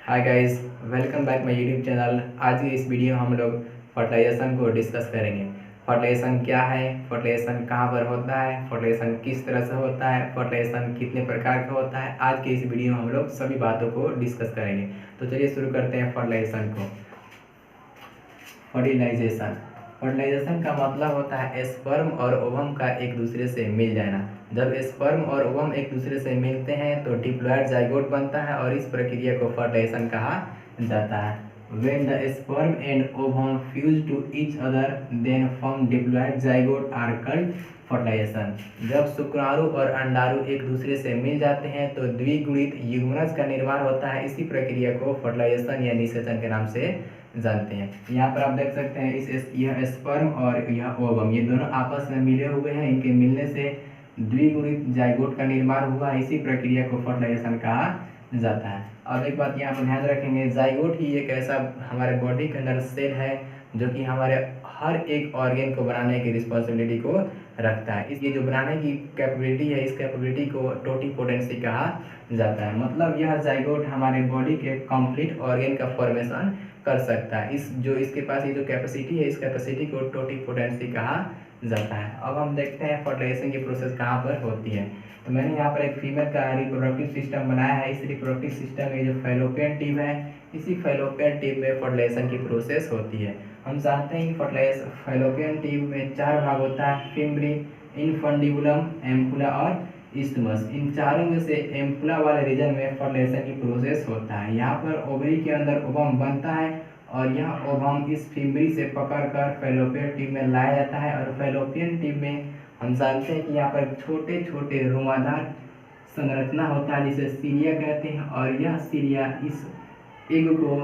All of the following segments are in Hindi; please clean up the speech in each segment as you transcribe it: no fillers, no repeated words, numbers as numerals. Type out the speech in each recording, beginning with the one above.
Hi guys, welcome back my YouTube channel. आज की इस वीडियो में हम लोग फर्टिलाइजेशन को डिस्कस करेंगे। फर्टिलाइजेशन क्या है, फर्टिलाइजेशन कहाँ पर होता है, फर्टिलाइजेशन किस तरह से होता है, फर्टिलाइजेशन कितने प्रकार का होता है। आज के इस वीडियो में हम लोग सभी बातों को डिस्कस करेंगे। तो चलिए शुरू करते हैं फर्टिलाइजेशन को। फर्टिलाइजेशन फर्टिलाइजेशन का मतलब होता है स्पर्म और ओवम का एक दूसरे से मिल जाना। जब स्पर्म और ओवम एक दूसरे से मिलते हैं तो डिप्लॉयड जाइगोट बनता है और इस प्रक्रिया को फर्टिलाइजेशन कहा जाता है। When the sperm and ovum fuse to each other then form diploid zygote are called fertilization। जब शुक्राणु और अंडाणु एक दूसरे से मिल जाते हैं तो द्विगुणित युग्मनज का निर्माण होता है। इसी प्रक्रिया को फर्टिलाइजेशन या निषेचन के नाम से जानते हैं। यहाँ पर आप देख सकते हैं यह स्पर्म और यह ओवम, ये दोनों आपस में मिले हुए हैं। इनके मिलने से द्विगुणित जाइगोट का निर्माण हुआ। इसी प्रक्रिया को फर्टिलाइजेशन कहा जाता है। अब एक बात यहाँ पर ध्यान रखेंगे, जाइगोट ही एक ऐसा हमारे बॉडी के अंदर सेल है जो कि हमारे हर एक ऑर्गेन को बनाने की रिस्पॉन्सिबिलिटी को रखता है। इसकी जो बनाने की कैपेबिलिटी है, इस कैपेबिलिटी को टोटिपोटेंसी कहा जाता है। मतलब यह जाइगोट हमारे बॉडी के कंप्लीट ऑर्गेन का फॉर्मेशन कर सकता है। इसके पास ये जो कैपेसिटी है, इस कैपेसिटी को टोटिपोटेंसी कहा जाता है। अब हम देखते हैं फर्टिलाइजेशन की प्रोसेस कहाँ पर होती है। तो मैंने यहाँ पर एक फीमेल का रिप्रोडक्टिव सिस्टम बनाया है। इस रिप्रोडक्टिव सिस्टम में जो फैलोपियन ट्यूब है, इसी फैलोपियन ट्यूब में फर्टिलाइजेशन की प्रोसेस होती है। हम जानते हैं कि फैलोपियन ट्यूब में 4 भाग होता है, फिम्ब्री, इनफंडिबुलम, एम्पुला और इस्टमस। इन चारों में से एम्पुला वाले रीजन में फर्टिलाइजेशन की प्रोसेस होता है। यहाँ पर ओवरी के अंदर ओवम बनता है और यह ओवम इस फिम्ब्री से पकड़कर फैलोपियन ट्यूब में लाया जाता है। और फैलोपियन ट्यूब में हम जानते हैं कि यहाँ पर छोटे छोटे रुआदार संरचना होता है जिसे सीरिया कहते हैं। और यह सीरिया इस एग को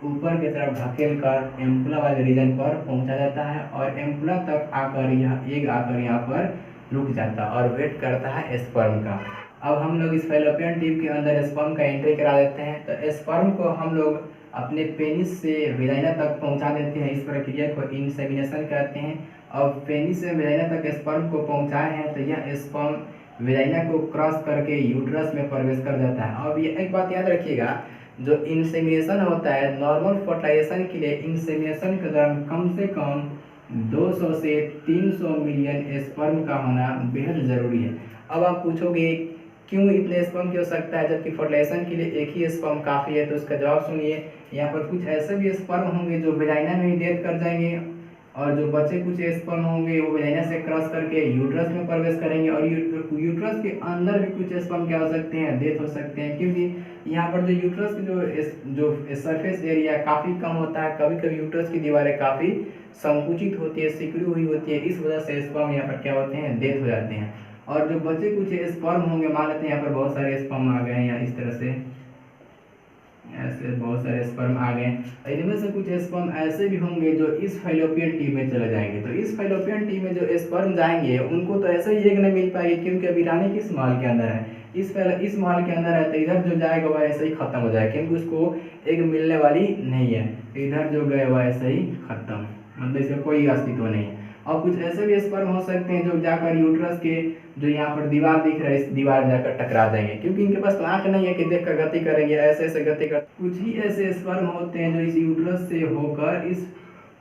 ऊपर की तरफ धकेल कर एम्पुला वाले रीजन पर पहुंचा जाता है और एम्पुला तक आकर यह एग आकर यहाँ पर रुक जाता है और वेट करता है स्पर्म का। अब हम लोग इस फैलोपियन ट्यूब के अंदर स्पर्म का एंट्री करा देते हैं। तो स्पर्म को हम लोग अपने पेनिस से वेजाइना तक पहुंचा देते हैं। इस प्रक्रिया को इंसेमिनेशन कहते हैं। अब पेनिस से वेजाइना तक स्पर्म को पहुंचाए हैं तो यह स्पर्म वेजाइना को क्रॉस करके यूट्रस में प्रवेश कर जाता है। अब ये एक बात याद रखिएगा, जो इंसेमिनेशन होता है नॉर्मल फर्टिलाइजेशन के लिए, इंसेमिनेशन के दौरान कम से कम 200 से 300 मिलियन स्पर्म का होना बेहद ज़रूरी है। अब आप पूछोगे क्यों इतने स्पर्म की आवश्यकता है जबकि फर्टिलाइजेशन के लिए एक ही स्पर्म काफ़ी है। तो उसका जवाब सुनिए। यहाँ पर कुछ ऐसे भी स्पर्म होंगे जो वेजाइना में ही डेथ कर जाएंगे और जो बचे कुछ स्पर्म होंगे वो वेजाइना से क्रॉस करके यूट्रस में प्रवेश करेंगे और यूट्रस के अंदर भी कुछ स्पर्म क्या हो सकते हैं, डेथ हो सकते हैं। क्योंकि यहाँ पर जो यूट्रस की जो सरफेस एरिया काफ़ी कम होता है, कभी कभी यूट्रस की दीवारें काफ़ी संकुचित होती है, सिकुड़ी हुई होती है। इस वजह से स्पर्म यहाँ पर क्या होते हैं, डेथ हो जाते हैं। और जो बचे कुछ स्पर्म होंगे, मान लेते हैं यहाँ पर बहुत सारे स्पर्म आ गए हैं, या इस तरह से ऐसे बहुत सारे स्पर्म आ गए। इनमें से कुछ स्पर्म ऐसे भी होंगे जो इस फैलोपियन ट्यूब में चले जाएंगे। तो इस फैलोपियन ट्यूब में जो स्पर्म जाएंगे उनको तो ऐसे ही एग नहीं मिल पाएगी, क्योंकि अभी रानी किस महल के अंदर है, इस महल के अंदर है। तो इधर जो जाएगा वह ऐसे ही खत्म हो जाएगा, क्योंकि उसको एग मिलने वाली नहीं है। इधर जो गए वह ऐसे ही खत्म, मतलब इसका कोई अस्तित्व नहीं है। और कुछ ऐसे भी स्पर्म हो सकते हैं जो जाकर यूट्रस के जो यहाँ पर दीवार दिख रहा है, इस दीवार जाकर टकरा जाएंगे, क्योंकि इनके पास तो आंख नहीं है कि देखकर गति करेंगे, ऐसे ऐसे गति कर। कुछ ही ऐसे स्पर्म होते हैं जो इस यूट्रस से होकर इस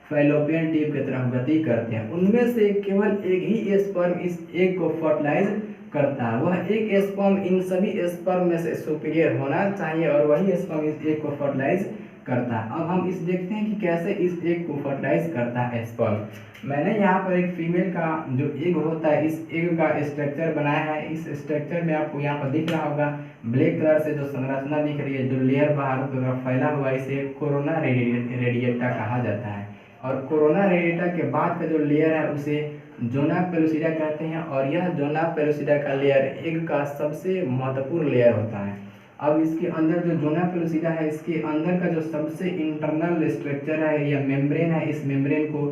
फैलोपियन ट्यूब की तरफ गति करते हैं। उनमें से केवल एक ही स्पर्म इस एग को फर्टिलाइज करता है। वह एक स्पर्म इन सभी स्पर्म में से सुपीरियर होना चाहिए और वही स्पर्म इस एग को फर्टिलाइज करता है। अब हम इस देखते हैं कि कैसे इस एग को फर्टिलाइज करता है स्पर्म। मैंने यहाँ पर एक फीमेल का जो एग होता है, इस एग का स्ट्रक्चर बनाया है। इस स्ट्रक्चर में आपको यहाँ पर दिख रहा होगा ब्लैक कलर से जो संरचना दिख रही है, जो लेयर बाहर की तरफ फैला हुआ है, इसे कोरोना रेडिएटा कहा जाता है। और कोरोना रेडिएटा के बाद का जो लेयर है उसे जोना पेलुसिडा कहते हैं। और यह जोना पेलुसिडा का लेयर एग का सबसे महत्वपूर्ण लेयर होता है। अब इसके अंदर जो जोना पेलुसिडा है, इसके अंदर का जो सबसे इंटरनल स्ट्रक्चर है या मेम्ब्रेन है, इस मेम्ब्रेन को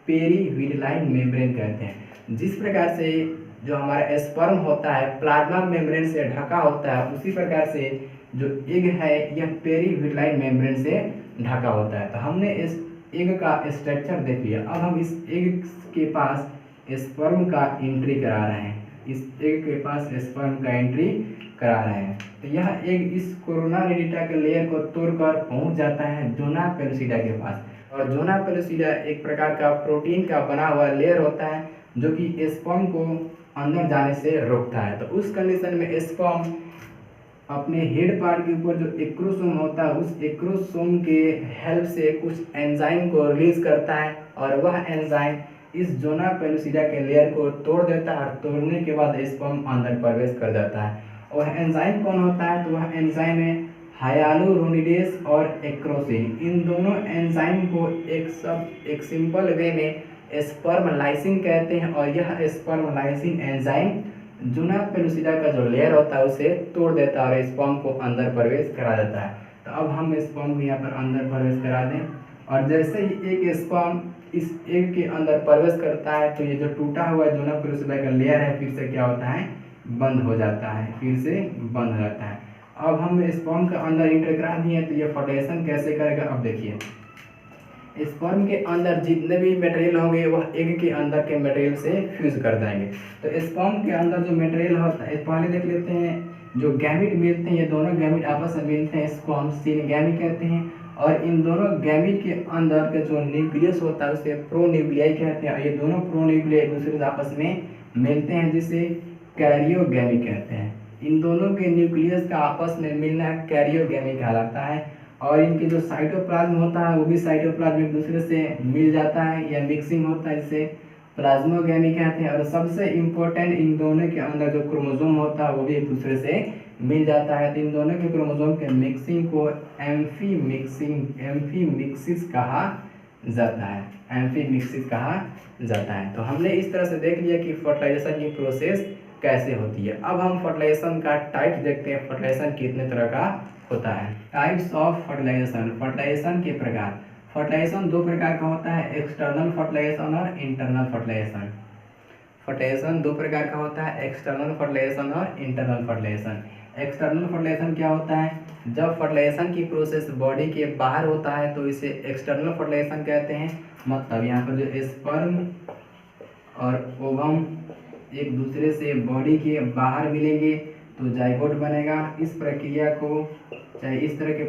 पेरीविटलाइन मेम्ब्रेन कहते हैं। जिस प्रकार से जो हमारा स्पर्म होता है प्लाज्मा मेम्ब्रेन से ढका होता है, उसी प्रकार से जो एग है यह पेरीविटलाइन मेम्ब्रेन से ढका होता है। तो हमने इस एग का स्ट्रक्चर देख लिया। अब हम इस एग के पास स्पर्म का एंट्री करा रहे हैं। इस एग के पास स्पर्म का एंट्री करा रहे हैं। तो यह एक इस कोरोना रेडिटा के लेयर को तोड़कर पहुंच जाता है जोना पेलुसिडा के पास। और जोना पेलुसिडा एक प्रकार का प्रोटीन का बना हुआ लेयर होता है जो कि स्पर्म को अंदर जाने से रोकता है। तो उस कंडीशन में स्पर्म अपने हेड पार्ट के ऊपर जो एक्रोसोम होता है उस एक्रोसोम के हेल्प से कुछ एंजाइम को रिलीज करता है और वह एंजाइम इस जोना पेलुसिडा के लेयर को तोड़ देता है और तोड़ने के बाद स्पर्म अंदर प्रवेश कर जाता है। वह एंजाइम कौन होता है? तो वह एंजाइम है हायालुरोनिडेज और एक्रोसिन। इन दोनों एंजाइम को एक सिंपल वे में स्पर्म लाइसिन कहते हैं और यह sperm lysin enzyme zona pellucida का जो लेयर होता है उसे तोड़ देता है और स्पर्म को अंदर प्रवेश करा देता है। तो अब हम स्पर्म को यहाँ पर अंदर प्रवेश करा दें और जैसे ही एक स्पर्म इस एग के अंदर प्रवेश करता है तो ये जो टूटा हुआ जोना पेलुसिडा का लेयर है फिर से क्या होता है? बंद हो जाता है, फिर से बंद हो जाता है। अब हम स्पर्म के अंदर इंटर करा दिए तो ये फर्टिलाइजेशन कैसे करेगा? अब देखिए, स्पर्म के अंदर जितने भी मटेरियल होंगे वह एग के अंदर के मटेरियल से फ्यूज कर जाएंगे। तो स्पर्म के अंदर जो मटेरियल होता है पहले देख लेते हैं। जो गैमिट मिलते हैं ये दोनों गैमिट आपस में मिलते हैं, इसको हम सिनगैमी कहते हैं। और इन दोनों गैमिट के अंदर के जो न्यूक्लियस होता है उसे प्रोन्यूक्लियाई कहते हैं। ये दोनों प्रोन्यूक्लियाई एक दूसरे से आपस में मिलते हैं जिसे कैरियोगैमी कहते हैं। इन दोनों के न्यूक्लियस का आपस में मिलना कैरियोगैमी कहलाता है। और इनके जो साइटोप्लाज्म होता है वो भी साइटोप्लाज्म एक दूसरे से मिल जाता है या मिक्सिंग होता है जिसे प्लाज्मोगैमी कहते हैं। और सबसे इम्पोर्टेंट इन दोनों के अंदर जो क्रोमोसोम होता है वो भी एक दूसरे से मिल जाता है। तो इन दोनों के क्रोमोसोम के मिक्सिंग को एम्फीमिक्सिस कहा जाता है, एम्फीमिक्सिस कहा जाता है। तो हमने इस तरह से देख लिया कि फर्टिलाइजेशन की प्रोसेस कैसे होती है। अब हम फर्टिलाइजेशन का टाइप देखते हैं, फर्टिलाइजेशन कितने तरह का होता है। टाइप्स ऑफ फर्टिलाइजेशन, फर्टिलाइजेशन के प्रकार। फर्टिलाइजेशन दो प्रकार का होता है, एक्सटर्नल फर्टिलाइजेशन और इंटरनल फर्टिलाइजेशन। फर्टिलाइजेशन दो प्रकार का होता है, एक्सटर्नल फर्टिलाइजेशन और इंटरनल फर्टिलाइजेशन। एक्सटर्नल फर्टिलाइजेशन क्या होता है? जब फर्टिलाइजेशन की प्रोसेस बॉडी के बाहर होता है तो इसे एक्सटर्नल फर्टिलाइजेशन कहते हैं। मतलब यहाँ पर जो स्पर्म और ओवम एक दूसरे से बॉडी के बाहर मिलेंगे तो जाइगोट बनेगा। इस प्रक्रिया को चाहे इस तरह के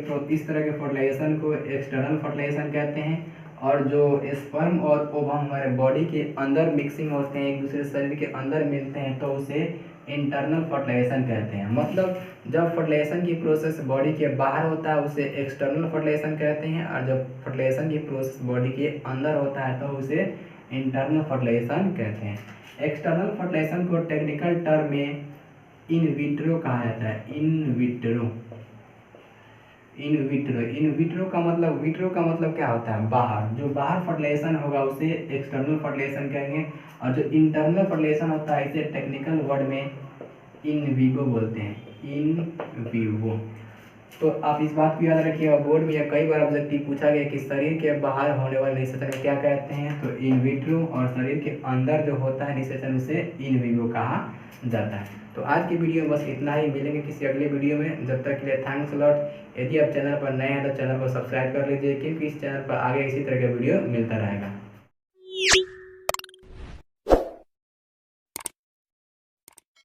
फर्टिलाइजेशन को एक्सटर्नल फर्टिलाइजेशन कहते हैं। और जो स्पर्म और ओवम हमारे बॉडी के अंदर मिक्सिंग होते हैं, एक दूसरे शरीर के अंदर मिलते हैं तो उसे इंटरनल फर्टिलाइजेशन कहते हैं। मतलब जब फर्टिलाइजेशन की प्रोसेस बॉडी के बाहर होता है उसे एक्सटर्नल फर्टिलाइजेशन कहते हैं और जब फर्टिलाइजेशन की प्रोसेस बॉडी के अंदर होता है तो उसे इंटरनल फर्टिलाइजेशन कहते हैं। एक्सटर्नल फर्टिलाइजेशन को टेक्निकल टर्म में इन विट्रो कहा जाता है। इन विट्रो का मतलब क्या होता है? बाहर। जो बाहर फर्टिलाइजेशन होगा उसे एक्सटर्नल फर्टिलाइजेशन कहेंगे और जो इंटरनल फर्टिलाइजेशन होता है इसे टेक्निकल वर्ड में इन विवो बोलते हैं, इन विवो। तो आप इस बात को याद रखिएगा, बोर्ड में कई बार ऑब्जेक्टिव पूछा गया कि शरीर के बाहर होने वाले निषेचन क्या कहते हैं? तो इन विट्रो। और शरीर के अंदर जो होता है निषेचन उसे इन विवो कहा जाता है। तो आज की वीडियो में बस इतना ही, मिलेंगे किसी अगले वीडियो में। जब तक के लिए थैंक्स लॉट। यदि आप चैनल पर नए हैं तो चैनल को सब्सक्राइब कर लीजिए क्योंकि इस चैनल पर आगे इसी तरह का वीडियो मिलता रहेगा।